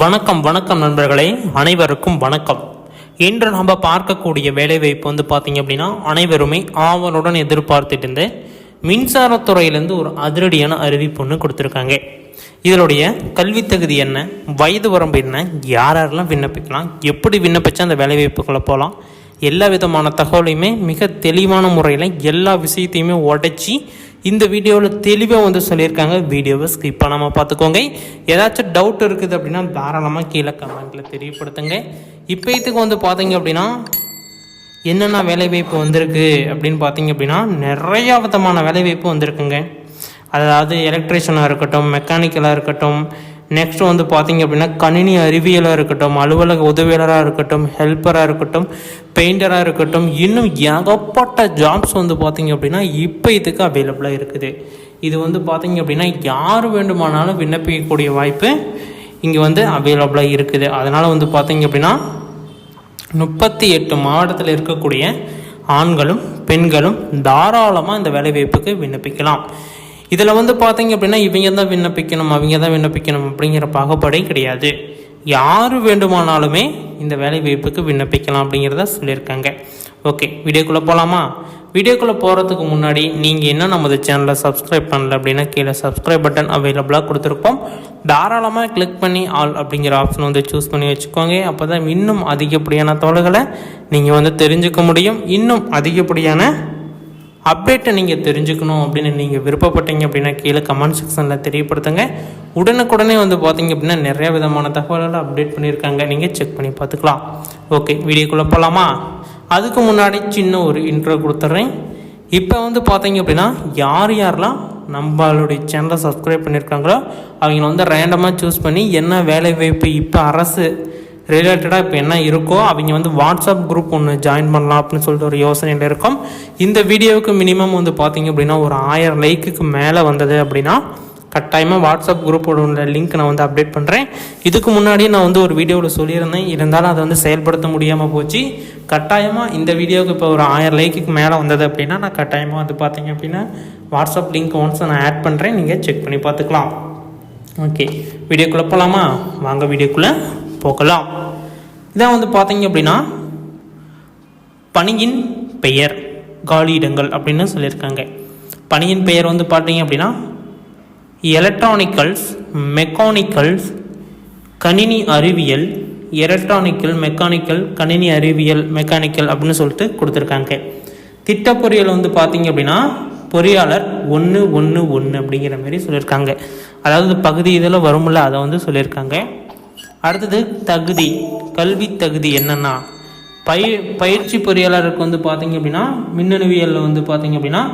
வணக்கம் வணக்கம் நண்பர்களே, அனைவருக்கும் வணக்கம். இன்று நம்ம பார்க்கக்கூடிய வேலைவாய்ப்பு பார்த்தீங்க அப்படின்னா, அனைவருமே ஆவலுடன் எதிர்பார்த்துட்டு இருந்த மின்சாரத்துறையிலேருந்து ஒரு அதிரடியான அறிவிப்பு ஒன்று கொடுத்துருக்காங்க. இதனுடைய கல்வி தகுதி என்ன, வயது வரம்பு என்ன, யாரெல்லாம் விண்ணப்பிக்கலாம், எப்படி விண்ணப்பிச்சா அந்த வேலைவாய்ப்புக்குள்ளே போகலாம், எல்லா விதமான தகவலையுமே மிக தெளிவான முறையில் எல்லா விஷயத்தையுமே உடைச்சி இந்த வீடியோவில் தெளிவாக சொல்லியிருக்காங்க. வீடியோவை ஸ்கிப் பண்ணாமல் பார்த்துக்கோங்க. ஏதாச்சும் டவுட் இருக்குது அப்படின்னா தாராளமாக கீழே கமெண்ட்டில் தெரியப்படுத்துங்க. இப்போ இதுக்கு பார்த்தீங்க அப்படின்னா என்னென்ன வேலைவாய்ப்பு வந்திருக்கு அப்படின்னு பார்த்தீங்க அப்படின்னா, நிறையா விதமான வேலைவாய்ப்பு வந்திருக்குங்க. அதாவது எலக்ட்ரிஷியனாக இருக்கட்டும், மெக்கானிக்கலாக இருக்கட்டும், நெக்ஸ்ட் பார்த்தீங்க அப்படின்னா கணினி அறிவியலாக இருக்கட்டும், அலுவலக உதவியாளராக இருக்கட்டும், ஹெல்ப்பராக இருக்கட்டும், பெயிண்டராக இருக்கட்டும், இன்னும் ஏகப்பட்ட ஜாப்ஸ் பார்த்தீங்க அப்படின்னா இப்போ இதுக்கு அவைலபிளாக இருக்குது. இது பார்த்தீங்க அப்படின்னா யார் வேண்டுமானாலும் விண்ணப்பிக்கக்கூடிய வாய்ப்பு இங்கே அவைலபிளாக இருக்குது. அதனால் பார்த்தீங்க அப்படின்னா 38 மாவட்டத்தில் இருக்கக்கூடிய ஆண்களும் பெண்களும் தாராளமாக இந்த வேலைவாய்ப்புக்கு விண்ணப்பிக்கலாம். இதில் பார்த்தீங்க அப்படின்னா இவங்க தான் விண்ணப்பிக்கணும், அவங்க தான் விண்ணப்பிக்கணும் அப்படிங்கிற பாகுபாடே கிடையாது. யார் வேண்டுமானாலுமே இந்த வேலை வாய்ப்புக்கு விண்ணப்பிக்கலாம் அப்படிங்கிறத சொல்லியிருக்காங்க. ஓகே, வீடியோக்குள்ளே போகலாமா? வீடியோக்குள்ளே போகிறதுக்கு முன்னாடி நீங்கள் என்ன நமது சேனலை சப்ஸ்கிரைப் பண்ணல அப்படின்னா கீழே சப்ஸ்கிரைப் பட்டன் அவைலபிளாக கொடுத்துருக்கோம். தாராளமாக கிளிக் பண்ணி ஆல் அப்படிங்கிற ஆப்ஷன் சூஸ் பண்ணி வச்சுக்கோங்க. அப்போ தான் இன்னும் அதிகப்படியான தகவல்களை நீங்கள் தெரிஞ்சுக்க முடியும். இன்னும் அதிகப்படியான அப்டேட்டை நீங்கள் தெரிஞ்சுக்கணும் அப்படின்னு நீங்கள் விருப்பப்பட்டீங்க அப்படின்னா கீழே கமெண்ட் செக்ஷனில் தெரியப்படுத்துங்க. உடனுக்குடனே பார்த்தீங்க அப்படின்னா நிறைய விதமான தகவல்களை அப்டேட் பண்ணியிருக்காங்க, நீங்கள் செக் பண்ணி பார்த்துக்கலாம். ஓகே, வீடியோக்குள்ளே போகலாமா? அதுக்கு முன்னாடி சின்ன ஒரு இன்ட்ரோ கொடுத்துட்றேன். இப்போ பார்த்தீங்க அப்படின்னா யாரெல்லாம் நம்மளுடைய சேனலை சப்ஸ்கிரைப் பண்ணியிருக்காங்களோ அவங்க ரேண்டமாக சூஸ் பண்ணி என்ன வேலை வாய்ப்பு இப்போ அரசு ரிலேட்டடாக இப்போ என்ன இருக்கோ அவங்க வாட்ஸ்அப் குரூப் ஒன்று ஜாயின் பண்ணலாம் அப்படின்னு சொல்லிட்டு ஒரு யோசனையில் இருக்கும். இந்த வீடியோவுக்கு மினிமம் பார்த்தீங்க அப்படின்னா ஒரு 1000 லைக்குக்கு மேலே வந்தது அப்படின்னா கட்டாயமாக வாட்ஸ்அப் குரூப்போட உள்ள லிங்க் நான் அப்டேட் பண்ணுறேன். இதுக்கு முன்னாடியே நான் ஒரு வீடியோவில் சொல்லியிருந்தேன், இருந்தாலும் அதை செயல்படுத்த முடியாமல் போச்சு. கட்டாயமாக இந்த வீடியோவுக்கு இப்போ ஒரு 1000 லைக்குக்கு மேலே வந்தது அப்படின்னா நான் கட்டாயமாக பார்த்தீங்க அப்படின்னா வாட்ஸ்அப் லிங்க் ஒன்ஸ் நான் ஆட் பண்ணுறேன், நீங்கள் செக் பண்ணி பார்த்துக்கலாம். ஓகே, வீடியோக்குள்ளே போகலாமா? வாங்க வீடியோக்குள்ளே போகலாம். இதான் பார்த்தீங்க அப்படின்னா பணியின் பெயர் காலியிடங்கள் அப்படின்னு சொல்லியிருக்காங்க. பணியின் பெயர் பார்த்தீங்க அப்படின்னா எலக்ட்ரானிக்கல்ஸ், மெக்கானிக்கல்ஸ், கணினி அறிவியல், எலக்ட்ரானிக்கல், மெக்கானிக்கல், கணினி அறிவியல், மெக்கானிக்கல் அப்படின்னு சொல்லிட்டு கொடுத்துருக்காங்க. திட்ட பொறியியல் பார்த்தீங்க அப்படின்னா பொறியாளர் 111 அப்படிங்கிற மாதிரி சொல்லியிருக்காங்க. அதாவது பகுதி இதில் வரும்ல அதை சொல்லியிருக்காங்க. அடுத்தது தகுதி, கல்வி தகுதி என்னென்னா பயிற்சி பொறியாளருக்கு பார்த்தீங்க அப்படின்னா மின்னணுவியலில் பார்த்தீங்க அப்படின்னா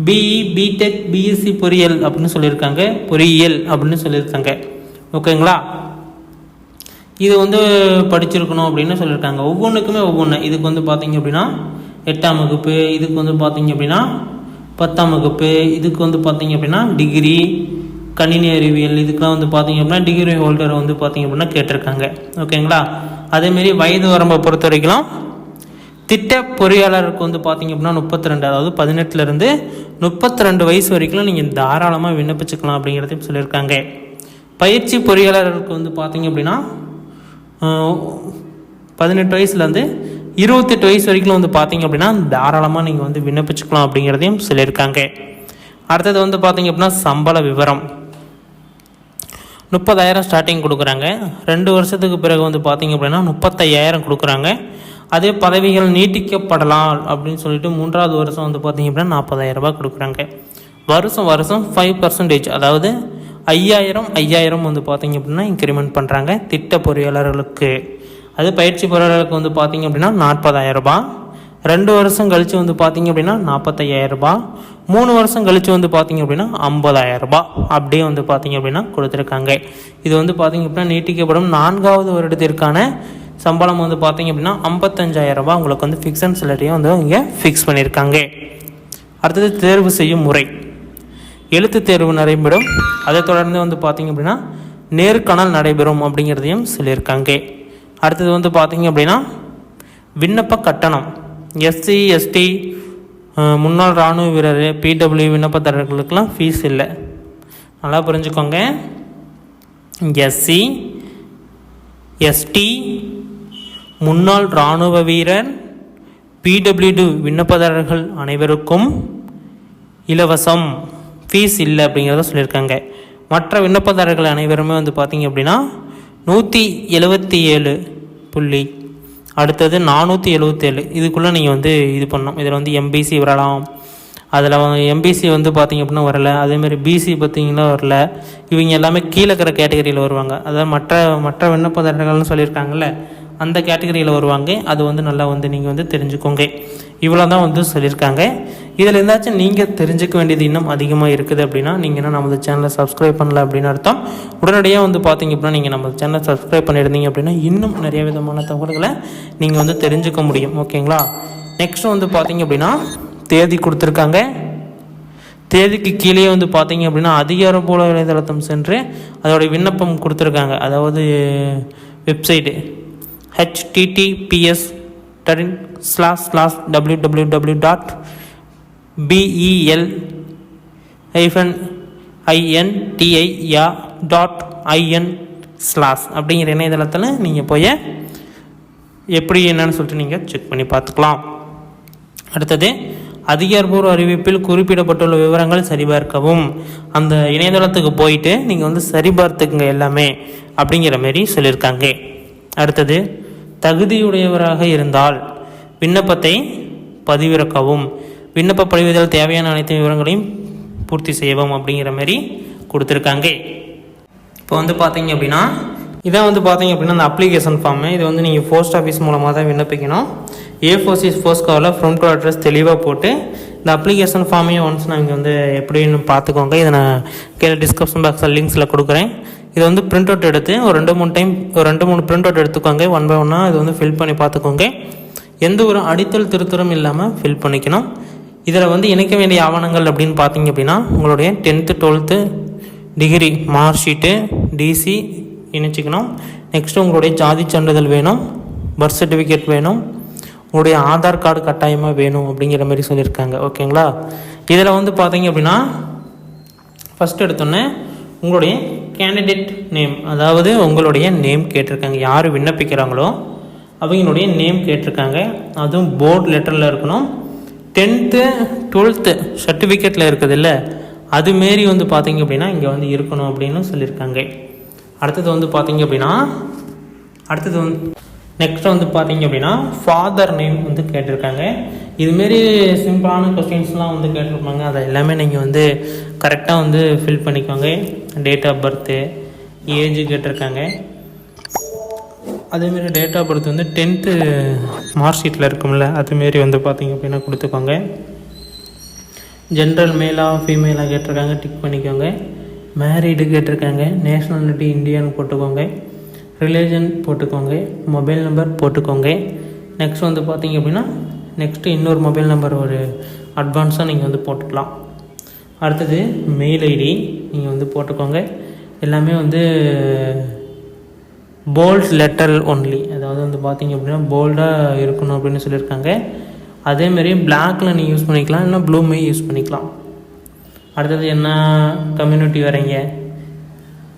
பிஇ, பிடெக், பிஎஸ்சி பொறியியல் அப்படின்னு சொல்லியிருக்காங்க, பொறியியல் அப்படின்னு சொல்லியிருக்காங்க. ஓகேங்களா? இது படிச்சிருக்கணும் அப்படின்னு சொல்லியிருக்காங்க. ஒவ்வொன்றுக்குமே ஒவ்வொன்று. இதுக்கு பார்த்தீங்க அப்படின்னா 8ஆம் வகுப்பு, இதுக்கு பார்த்தீங்க அப்படின்னா 10ஆம் வகுப்பு, இதுக்கு பார்த்தீங்க அப்படின்னா டிகிரி கணினி அறிவியல், இதுக்கெலாம் பார்த்தீங்க அப்படின்னா டிகிரி ஹோல்டர் பார்த்தீங்க அப்படின்னா கேட்டிருக்காங்க. ஓகேங்களா? அதேமாரி வயது வரம்பை பொறுத்த வரைக்கும் திட்ட பொறியாளருக்கு பார்த்தீங்க அப்படின்னா 32, அதாவது 18லேருந்து 32 வயசு வரைக்கும் நீங்கள் தாராளமாக விண்ணப்பிச்சுக்கலாம் அப்படிங்கிறதையும் சொல்லியிருக்காங்க. பயிற்சி பொறியாளருக்கு பார்த்தீங்க அப்படின்னா 18 வயசுலேருந்து 28 வயசு வரைக்கும் பார்த்தீங்க அப்படின்னா தாராளமாக நீங்கள் விண்ணப்பிச்சுக்கலாம் அப்படிங்கிறதையும் சொல்லியிருக்காங்க. அடுத்தது பார்த்தீங்க அப்படின்னா சம்பள விவரம் 30,000 ஸ்டார்டிங் கொடுக்குறாங்க. 2 வருஷத்துக்கு பிறகு பார்த்தீங்க அப்படின்னா 35,000 கொடுக்குறாங்க. அதே பதவிகள் நீட்டிக்கப்படலாம் அப்படின்னு சொல்லிட்டு 3வது வருஷம் பார்த்தீங்க அப்படின்னா 40,000 ரூபாய் கொடுக்குறாங்க. வருஷம் 5%, அதாவது 5,000 பார்த்தீங்க அப்படின்னா இன்க்ரிமெண்ட் பண்ணுறாங்க திட்ட பொறியாளர்களுக்கு. அது பயிற்சி பொறியாளர்களுக்கு பார்த்தீங்க அப்படின்னா 40,000 ரூபாய். 2 வருஷம் கழித்து பார்த்தீங்க அப்படின்னா 45,000 ரூபாய். 3 வருஷம் கழித்து பார்த்தீங்க அப்படின்னா 50,000 ரூபாய் அப்படியே பார்த்தீங்க அப்படின்னா கொடுத்துருக்காங்க. இது பார்த்தீங்க அப்படின்னா நீட்டிக்கப்படும் 4வது வருடத்திற்கான சம்பளம் பார்த்தீங்க அப்படின்னா 55,000 ரூபாய் உங்களுக்கு ஃபிக்ஸட் சேலரியும் இங்கே ஃபிக்ஸ் பண்ணியிருக்காங்க. அடுத்தது தேர்வு செய்யும் முறை, எழுத்து தேர்வு நடைபெறும். அதை தொடர்ந்து பார்த்தீங்க அப்படின்னா நேர்காணல் நடைபெறும் அப்படிங்கிறதையும் சொல்லியிருக்காங்க. அடுத்தது பார்த்தீங்க அப்படின்னா விண்ணப்ப கட்டணம், எஸ்சி எஸ்டி முன்னாள் இராணுவ வீரர் பிடபிள்யூ விண்ணப்பதாரர்களுக்கெல்லாம் ஃபீஸ் இல்லை, நல்லா புரிஞ்சுக்கோங்க. எஸ்சி எஸ்டி, முன்னாள் இராணுவ வீரர், பிடபிள்யூடி விண்ணப்பதாரர்கள் அனைவருக்கும் இலவசம், ஃபீஸ் இல்லை அப்படிங்கிறத சொல்லியிருக்காங்க. மற்ற விண்ணப்பதாரர்கள் அனைவருமே வந்து பார்த்திங்க அப்படின்னா 177 புள்ளி, அடுத்தது 477 இதுக்குள்ளே நீங்கள் வந்து இது பண்ணணும். இதில் வந்து எம்பிசி வரலாம், அதில் எம்பிசி வந்து பார்த்திங்க அப்படின்னா வரல. அதேமாதிரி பிசி பார்த்திங்கன்னா வரல. இவங்க எல்லாமே கீழே இருக்கிற கேட்டகரியில் வருவாங்க. அதாவது மற்ற விண்ணப்பதாரர்கள்னு சொல்லியிருக்காங்கல்ல, அந்த கேட்டகரியில் வருவாங்க. அது வந்து நல்லா வந்து நீங்கள் வந்து தெரிஞ்சுக்கோங்க. இவ்வளோ தான் வந்து சொல்லியிருக்காங்க. இதில் இருந்தாச்சும் நீங்கள் தெரிஞ்சுக்க வேண்டியது இன்னும் அதிகமாக இருக்குது அப்படின்னா நீங்கள் என்ன நமது சேனலை சப்ஸ்கிரைப் பண்ணல அப்படின்னு அர்த்தம். உடனடியாக வந்து பார்த்திங்க அப்படின்னா நீங்கள் நம்ம சேனலை சப்ஸ்கிரைப் பண்ணியிருந்தீங்க அப்படின்னா இன்னும் நிறைய விதமான தகவல்களை நீங்கள் வந்து தெரிஞ்சுக்க முடியும். ஓகேங்களா? நெக்ஸ்ட் வந்து பார்த்திங்க அப்படின்னா தேதி கொடுத்துருக்காங்க. தேதிக்கு கீழே வந்து பார்த்திங்க அப்படின்னா அதிகாரப்பூர்வ இணையதளத்தம் சென்று அதோடைய விண்ணப்பம் கொடுத்துருக்காங்க. அதாவது வெப்சைட்டு https://www.bel-intia.in/ அப்படிங்கிற இணையதளத்தில் நீங்கள் போய் எப்படி என்னன்னு சொல்லிட்டு நீங்கள் செக் பண்ணி பார்த்துக்கலாம். அடுத்தது அதிகாரப்பூர்வ அறிவிப்பில் குறிப்பிடப்பட்டுள்ள விவரங்கள் சரிபார்க்கவும். அந்த இணையதளத்துக்கு போயிட்டு நீங்கள் வந்து சரிபார்த்துக்குங்க எல்லாமே அப்படிங்கிற மாரி சொல்லியிருக்காங்க. அடுத்தது தகுதியுடையவராக இருந்தால் விண்ணப்பத்தை பதிவிறக்கவும், விண்ணப்ப படிவதில் தேவையான அனைத்து விவரங்களையும் பூர்த்தி செய்யவும் அப்படிங்கிற மாதிரி கொடுத்துருக்காங்க. இப்போ வந்து பார்த்தீங்க அப்படின்னா இதான் வந்து பார்த்தீங்க அப்படின்னா அந்த அப்ளிகேஷன் ஃபார்மு. இது வந்து நீங்கள் போஸ்ட் ஆஃபீஸ் மூலமாக தான் விண்ணப்பிக்கணும். A4 சைஸ் போஸ்ட் கவரில் ஃப்ரம் டு அட்ரஸ் தெளிவாக போட்டு இந்த அப்ளிகேஷன் ஃபார்மையும் ஒன்ஸ் நான் இங்கே வந்து எப்படின்னு பார்த்துக்கோங்க. இதை நான் கீழே டிஸ்கிரிப்ஷன் பாக்ஸில் லிங்க்ஸில் கொடுக்குறேன். இதை வந்து பிரிண்ட் அவுட் எடுத்து ஒரு 2-3 பிரிண்ட் அவுட் எடுத்துக்கோங்க. 1 by 1 இது வந்து ஃபில் பண்ணி பார்த்துக்கோங்க. எந்த ஒரு அடித்தல் திருத்தரும் இல்லாமல் ஃபில் பண்ணிக்கணும். இதில் வந்து இணைக்க வேண்டிய ஆவணங்கள் அப்படின்னு பார்த்தீங்க அப்படின்னா உங்களுடைய 10th 12th degree mark sheet, TC இணைச்சிக்கணும். நெக்ஸ்ட்டு உங்களுடைய ஜாதி சான்றிதழ் வேணும், பர்த் சர்டிஃபிகேட் வேணும், உங்களுடைய ஆதார் கார்டு கட்டாயமாக வேணும் அப்படிங்கிற மாதிரி சொல்லியிருக்காங்க. ஓகேங்களா? இதில் வந்து பார்த்தீங்க அப்படின்னா ஃபஸ்ட்டு எடுத்தோன்னே உங்களுடைய கேண்டிடேட் நேம், அதாவது உங்களுடைய நேம் கேட்டிருக்காங்க. யார் விண்ணப்பிக்கிறாங்களோ அவங்களுடைய நேம் கேட்டிருக்காங்க. அதுவும் போர்டு லெட்டரில் இருக்கணும். 10th 12th சர்டிஃபிகேட்டில் இருக்குது இல்லை, அதுமாரி வந்து பார்த்தீங்க அப்படின்னா இங்கே வந்து இருக்கணும் அப்படின்னு சொல்லியிருக்காங்க. அடுத்தது வந்து பார்த்தீங்க அப்படின்னா நெக்ஸ்ட் வந்து பார்த்தீங்க அப்படின்னா ஃபாதர் நேம் வந்து கேட்டிருக்காங்க. இதுமாரி சிம்பிளான கொஸ்டின்ஸ்லாம் வந்து கேட்டிருப்பாங்க. அதை எல்லாமே நீங்கள் வந்து கரெக்டாக வந்து ஃபில் பண்ணிக்கோங்க. டேட் ஆஃப் பர்த்து, ஏஜ் கேட்டிருக்காங்க. அதேமாரி டேட் ஆஃப் பர்த் வந்து 10th மார்க் ஷீட்டில் இருக்கும்ல, அதுமாரி வந்து பார்த்தீங்க அப்படின்னா கொடுத்துக்கோங்க. ஜென்ரல் மேலாக ஃபீமேலாக கேட்டிருக்காங்க, டிக் பண்ணிக்கோங்க. மேரீடு கேட்டிருக்காங்க. நேஷ்னாலிட்டி இந்தியான்னு போட்டுக்கோங்க. ரிலேஜன் போட்டுக்கோங்க. மொபைல் நம்பர் போட்டுக்கோங்க. நெக்ஸ்ட் வந்து பார்த்தீங்க அப்படின்னா நெக்ஸ்ட்டு இன்னொரு மொபைல் நம்பர் ஒரு அட்வான்ஸாக நீங்கள் வந்து போட்டுக்கலாம். அடுத்தது மெயில் ஐடி நீங்கள் வந்து போட்டுக்கோங்க. எல்லாமே வந்து போல்ட் லெட்டர் ஒன்லி, அதாவது வந்து பார்த்தீங்க அப்படின்னா போல்டாக இருக்கணும் அப்படின்னு சொல்லியிருக்காங்க. அதேமாரி பிளாக்கில் நீங்கள் யூஸ் பண்ணிக்கலாம், இல்லைனா ப்ளூமே யூஸ் பண்ணிக்கலாம். அடுத்தது என்ன கம்யூனிட்டி வரீங்க,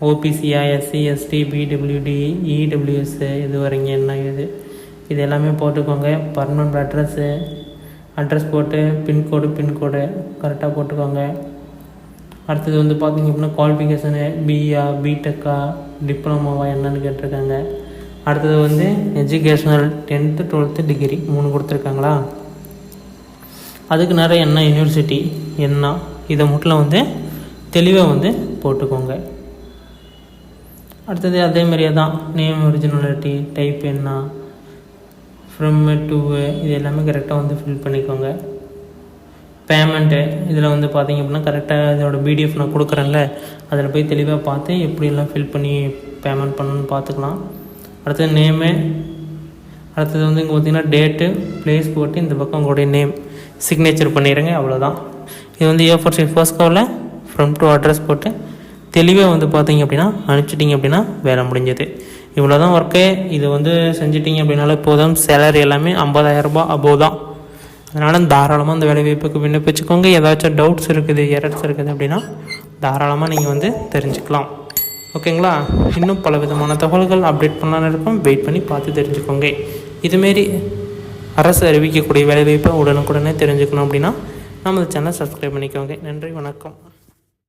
ஓபிசியா, எஸ்சி, எஸ்டி, பிடபிள்யூடி, இடபிள்யூஎஸ் இது வரீங்க என்ன இது எல்லாமே போட்டுக்கோங்க. பர்மனண்ட் அட்ரஸ் போட்டு பின்கோடு கரெக்டாக போட்டுக்கோங்க. அடுத்தது வந்து பார்த்திங்க அப்படின்னா குவாலிஃபிகேஷனு பிஇயா, பிடெக்கா, டிப்ளமோவா என்னன்னு கேட்டிருக்காங்க. அடுத்தது வந்து எஜுகேஷ்னல் 10th 12th டிகிரி 3 கொடுத்துருக்காங்களா, அதுக்கு நிறைய என்ன யூனிவர்சிட்டி என்ன இதை மட்டும் வந்து தெளிவாக வந்து போட்டுக்கோங்க. அடுத்தது அதேமாதிரியே தான் நேம், ஒரிஜினாலிட்டி, டைப் என்ன, ஃப்ரம் டு இது எல்லாமே கரெக்டாக வந்து ஃபில் பண்ணிக்கோங்க. பேமெண்ட்டு இதில் வந்து பார்த்திங்க அப்படின்னா கரெக்டாக இதோட பிடிஎஃப் நான் கொடுக்குறேன்ல, அதில் போய் தெளிவாக பார்த்து எப்படியெல்லாம் ஃபில் பண்ணி பேமெண்ட் பண்ணணும்னு பார்த்துக்கலாம். அடுத்தது நேமு, அடுத்தது வந்து இங்கே பார்த்திங்கன்னா டேட்டு, ப்ளேஸ் போட்டு இந்த பக்கம் உங்களுடைய நேம் சிக்னேச்சர் பண்ணிடுங்க. அவ்வளோதான். இது வந்து A4 சைஸ் ஃபர்ஸ்ட் கவரில் ஃப்ரம் டு அட்ரஸ் போட்டு தெளிவாக வந்து பார்த்தீங்க அப்படின்னா அனுப்பிச்சிட்டிங்க அப்படின்னா வேலை முடிஞ்சது. இவ்வளோ தான் ஒர்க்கு. இதை வந்து செஞ்சிட்டிங்க அப்படின்னால போதும். சேலரி எல்லாமே 50,000 ரூபாய் அபோவ் தான். அதனால் தாராளமாக அந்த வேலை வாய்ப்புக்கு விண்ணப்பிச்சுக்கோங்க. ஏதாச்சும் டவுட்ஸ் இருக்குது, எரர்ஸ் இருக்குது அப்படின்னா தாராளமாக நீங்கள் வந்து தெரிஞ்சுக்கலாம். ஓகேங்களா? இன்னும் பல விதமான தகவல்கள் அப்டேட் பண்ணலான்னு இருக்கும். வெயிட் பண்ணி பார்த்து தெரிஞ்சுக்கோங்க. இதுமாரி அரசு அறிவிக்கக்கூடிய வேலைவாய்ப்பை உடனுக்குடனே தெரிஞ்சுக்கணும் அப்படின்னா நமது சேனல் சப்ஸ்கிரைப் பண்ணிக்கோங்க. நன்றி, வணக்கம்.